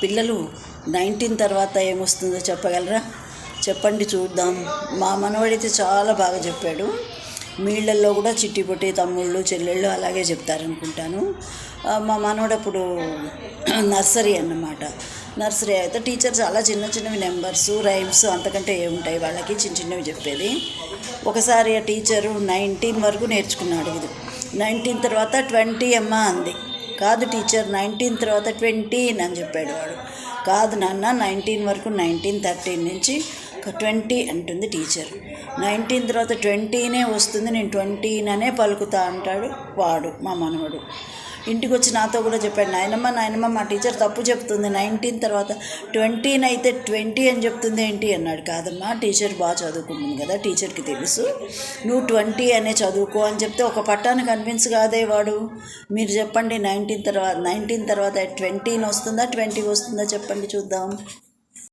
పిల్లలు 19 తర్వాత ఏమొస్తుందో చెప్పగలరా? చెప్పండి చూద్దాం. మా మనవడైతే చాలా బాగా చెప్పాడు. మీళ్ళల్లో కూడా చిట్టి పొట్టి తమ్ముళ్ళు చెల్లెళ్ళు అలాగే చెప్తారనుకుంటాను. మా మనవడప్పుడు నర్సరీ అన్నమాట. నర్సరీ అయితే టీచర్ చాలా చిన్న చిన్నవి నెంబర్స్ రైమ్స్ అంతకంటే ఏముంటాయి వాళ్ళకి, చిన్న చిన్నవి చెప్పేది. ఒకసారి ఆ టీచరు 19 వరకు నేర్చుకున్నాడు. ఇది 19 తర్వాత 20 అమ్మ అంది. కాదు టీచర్, 19 తర్వాత 20 అని చెప్పాడు వాడు. కాదు నాన్న, 19 వరకు 19, 13 నుంచి 20 అంటుంది టీచర్. 19 తర్వాత 20నే వస్తుంది, నేను 20 పలుకుతా అంటాడు వాడు, మా మనవడు. ఇంటికి వచ్చి నాతో కూడా చెప్పాడు, నాయనమ్మ మా టీచర్ తప్పు చెప్తుంది, 19 తర్వాత 20 అయితే 20 అని చెప్తుంది ఏంటి అన్నాడు. కాదమ్మా, టీచర్ బాగా చదువుకుంటుంది కదా, టీచర్కి తెలుసు, నువ్వు 20 అనే చదువుకో అని చెప్తే ఒక పట్టాన్ని కన్విన్స్ కాదే వాడు. మీరు చెప్పండి, 19 తర్వాత 20 వస్తుందా 20 వస్తుందా చెప్పండి చూద్దాం.